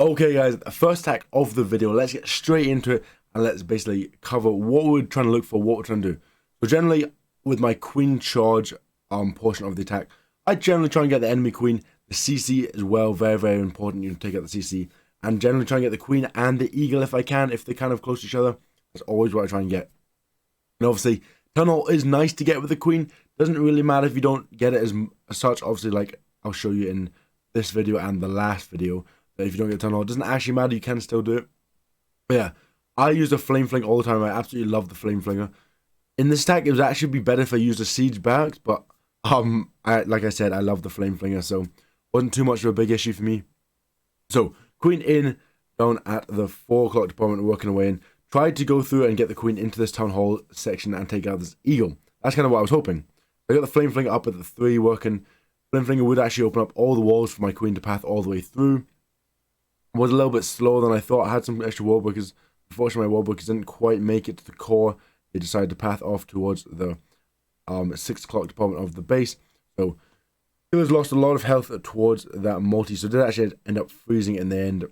Okay guys, first attack of the video, let's get straight into it and let's basically cover what we're trying to look for, what we're trying to do. So generally, with my queen charge portion of the attack, I generally try and get the enemy queen, the CC as well, very important, you take out the CC, and generally try and get the queen and the eagle if I can, if they're kind of close to each other. That's always what I try and get. And obviously, tunnel is nice to get with the queen, doesn't really matter if you don't get it as such, obviously, like I'll show you in this video and the last video. If you don't get tunnel, it doesn't actually matter, you can still do it. But yeah, I use the flame fling all the time. I absolutely love the flame flinger. In this stack, it would actually be better if I used a siege barracks, but like I said, I love the flame flinger, so wasn't too much of a big issue for me. So queen in, down at the 4 o'clock department, working away in. Tried to go through and get the queen into this town hall section and take out this eagle. That's kind of what I was hoping. I got the flame flinger up at the 3 working. Flame flinger would actually open up all the walls for my queen to path all the way through. Was a little bit slower than I thought. I had some extra wall breakers. Unfortunately, my wall breakers didn't quite make it to the core. They decided to path off towards the 6 o'clock department of the base. So healers lost a lot of health towards that multi. So did actually end up freezing in the end.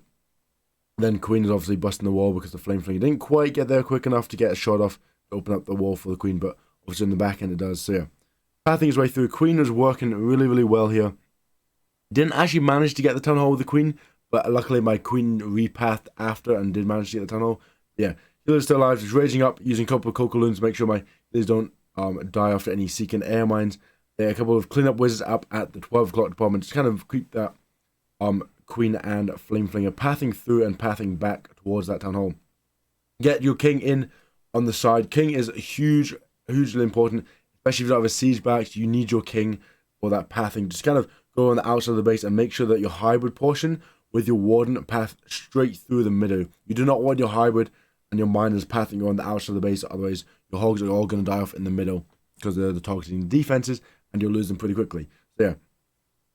Then queen is obviously busting the wall because the flame flinger didn't quite get there quick enough to get a shot off to open up the wall for the queen. But obviously in the back end it does. So yeah, pathing his way through. Queen was working really well here. Didn't actually manage to get the town hall with the queen. But luckily, my queen repathed after and did manage to get the tunnel. Yeah, healer's still alive. Just raging up, using a couple of cocoa loons to make sure my healers don't die after any seeking air mines. Yeah, a couple of cleanup wizards up at the 12 o'clock department. Just kind of keep that queen and flame flinger pathing through and pathing back towards that town hall. Get your king in on the side. King is hugely important, especially if you don't have a siege barracks. You need your king for that pathing. Just kind of go on the outside of the base and make sure that your hybrid portion with your warden path straight through the middle. You do not want your hybrid and your miners pathing on the outside of the base, otherwise your hogs are all going to die off in the middle because they're the targeting defenses and you'll lose them pretty quickly. So yeah,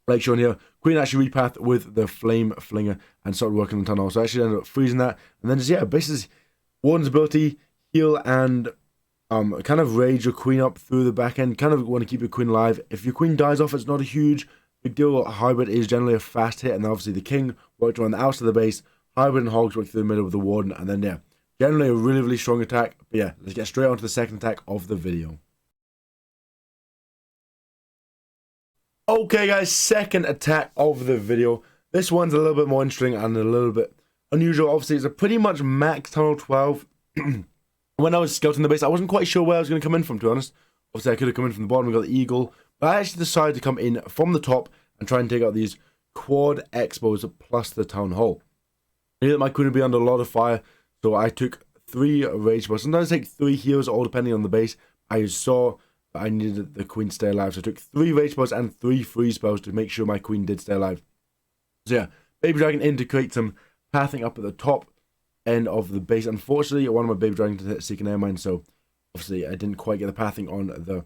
like shown here, queen actually repath with the flame flinger and started working on the tunnel. So I actually ended up freezing that, and then just yeah, basically warden's ability, heal and kind of rage your queen up through the back end. Kind of want to keep your queen alive. If your queen dies off, it's not a huge big deal. Hybrid is generally a fast hit, and then obviously the king worked around the outside of the base. Hybrid and hogs worked through the middle with the warden, and then yeah, generally a really strong attack. But yeah, let's get straight on to the second attack of the video. Okay guys, second attack of the video. This one's a little bit more interesting and a little bit unusual. Obviously, it's a pretty much max tunnel 12. When I was scouting the base, I wasn't quite sure where I was going to come in from, to be honest. Obviously, I could have come in from the bottom and got the eagle, but I actually decided to come in from the top and try and take out these quad expos plus the town hall. I knew that my queen would be under a lot of fire, so I took 3 rage spells. Sometimes I take 3 heals, all depending on the base. I saw that I needed the queen to stay alive, so I took 3 rage spells and 3 freeze spells to make sure my queen did stay alive. So yeah, baby dragon in to create some pathing up at the top end of the base. Unfortunately, one of my baby dragons hit seek an air mine, so obviously I didn't quite get the pathing on the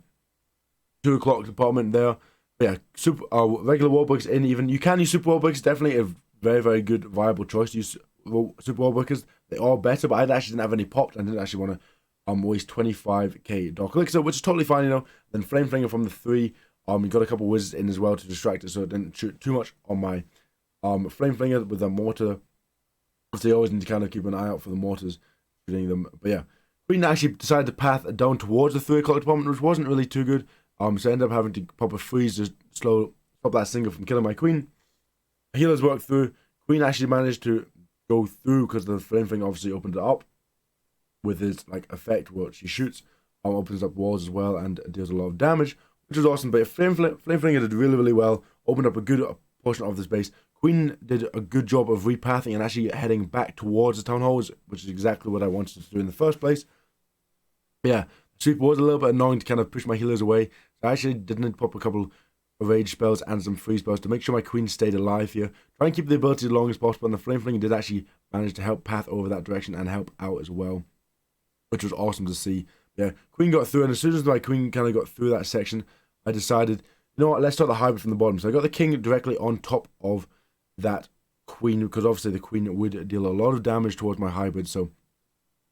2 o'clock department there. But yeah, super regular wallbreakers in. Even you can use super wallbreakers. Definitely a very good viable choice to use super wallbreakers. They are better, but I actually didn't have any popped. I didn't actually want to waste 25k dark elixir, which is totally fine, you know. Then flame flinger from the 3. You got a couple wizards in as well to distract it, so it didn't shoot too much on my flame flinger with the mortar. So you always need to kind of keep an eye out for the mortars shooting them. But yeah, queen actually decided to path down towards the 3 o'clock department, which wasn't really too good. So I ended up having to pop a freeze to stop that single from killing my queen. Healers worked through. Queen actually managed to go through because the flame thing obviously opened it up with his like effect where she shoots. Opens up walls as well and deals a lot of damage, which was awesome. But flame flinger did really well. Opened up a good portion of this base. Queen did a good job of repathing and actually heading back towards the town halls, which is exactly what I wanted to do in the first place. But yeah, sweep was a little bit annoying to kind of push my healers away. So I actually did need to pop a couple of rage spells and some freeze spells to make sure my queen stayed alive here. Try and keep the ability as long as possible, and the flame flinger did actually manage to help path over that direction and help out as well, which was awesome to see. Yeah, queen got through, and as soon as my queen kind of got through that section, I decided, you know what, let's start the hybrid from the bottom. So I got the king directly on top of that queen, because obviously the queen would deal a lot of damage towards my hybrid. So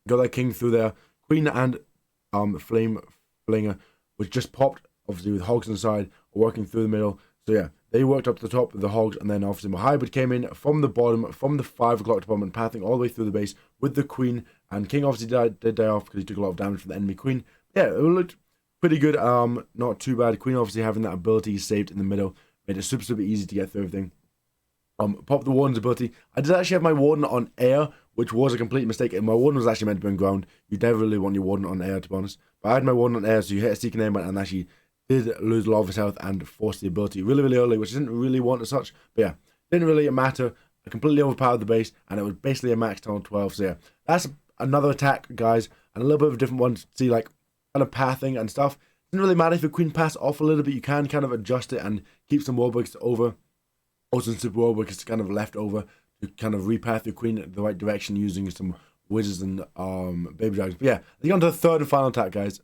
got that king through there. Queen and flame flinger was just popped, obviously with hogs inside, working through the middle. So yeah, they worked up to the top of the hogs, and then obviously my hybrid came in from the bottom, from the 5 o'clock department, pathing all the way through the base with the queen, and king obviously did die off because he took a lot of damage from the enemy queen. Yeah, it looked pretty good, not too bad. Queen obviously having that ability saved in the middle made it super, super easy to get through everything. Pop the warden's ability. I did actually have my warden on air, which was a complete mistake, and my warden was actually meant to be on ground. You never really want your warden on air, to be honest. But I had my warden on air, so you hit a seeking aimman and actually did lose a lot of his health and forced the ability really, really early, which I didn't really want as such. But yeah, didn't really matter. I completely overpowered the base, and it was basically a max TH12. So yeah, that's another attack, guys, and a little bit of a different one to see, like, kind of pathing and stuff. Doesn't really matter if your queen pass off a little bit. You can kind of adjust it and keep some warbreakers over. Also, some super warbreakers kind of left over to kind of repath your queen in the right direction using some wizards and baby dragons. But yeah, let's get on to the third and final attack, guys.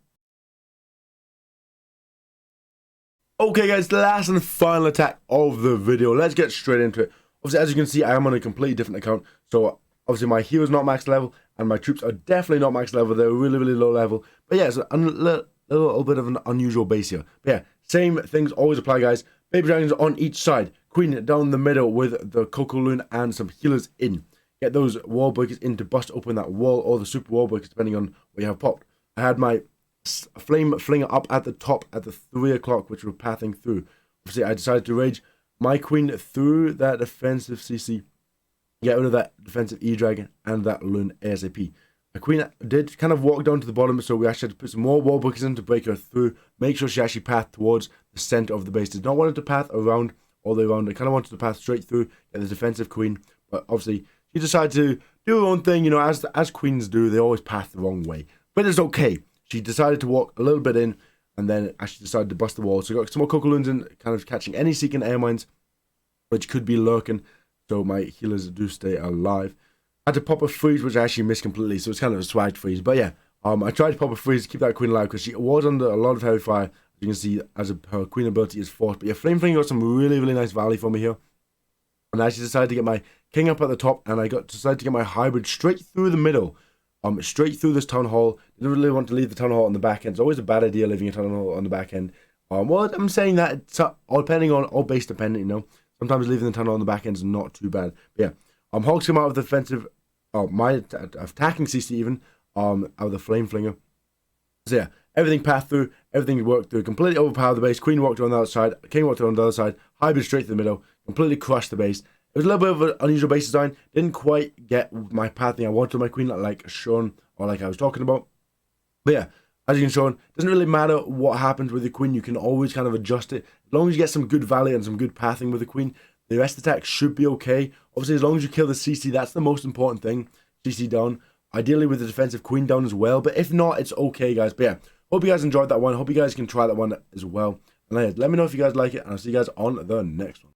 Okay, guys, the last and final attack of the video. Let's get straight into it. Obviously, as you can see, I am on a completely different account. So, obviously, my hero's not max level, and my troops are definitely not max level. They're really, really low level. But yeah, it's a little bit of an unusual base here. But yeah, same things always apply, guys. Baby dragons on each side. Queen down the middle with the Coco Loon and some healers in. Get those wall breakers in to bust open that wall, or the super wall breakers, depending on what you have popped. I had my flame flinger up at the top at the 3 o'clock, which we're pathing through. Obviously, I decided to rage my queen through that defensive CC, get rid of that defensive E-Dragon and that Loon ASAP. My queen did kind of walk down to the bottom, so we actually had to put some more wall breakers in to break her through, make sure she actually pathed towards the center of the base. Did not want her to path around all the way around. I kind of wanted to path straight through, get the defensive queen, but obviously she decided to do her own thing. You know, as queens do, they always path the wrong way, but it's okay. She decided to walk a little bit in, and then actually decided to bust the wall. So got some more Coco Loons in, kind of catching any seeking air mines, which could be lurking, so my healers do stay alive. I had to pop a freeze, which I actually missed completely, so it's kind of a swag freeze. But yeah, I tried to pop a freeze to keep that queen alive, because she was under a lot of heavy fire. As you can see, as her queen ability is forced. But yeah, Flame Fling got some really, really nice value for me here. And I actually decided to get my king up at the top, and I decided to get my hybrid straight through the middle. Straight through this town hall. Didn't really want to leave the town hall on the back end. It's always a bad idea leaving a town hall on the back end. Well, I'm saying that it's all depending on, all base dependent, you know. Sometimes leaving the town hall on the back end is not too bad. But yeah, hogs come out of the defensive, my attacking CC even, out of the flame flinger. So yeah, everything passed through, everything worked through, completely overpowered the base. Queen walked around the outside, king walked around the other side, hybrid straight to the middle, completely crushed the base. It was a little bit of an unusual base design. Didn't quite get my pathing I wanted my queen, like shown, or like I was talking about. But yeah, as you can show, it doesn't really matter what happens with the queen. You can always kind of adjust it. As long as you get some good value and some good pathing with the queen, the rest of the attack should be okay. Obviously, as long as you kill the CC, that's the most important thing. CC down. Ideally with the defensive queen down as well. But if not, it's okay, guys. But yeah, hope you guys enjoyed that one. Hope you guys can try that one as well. And let me know if you guys like it. And I'll see you guys on the next one.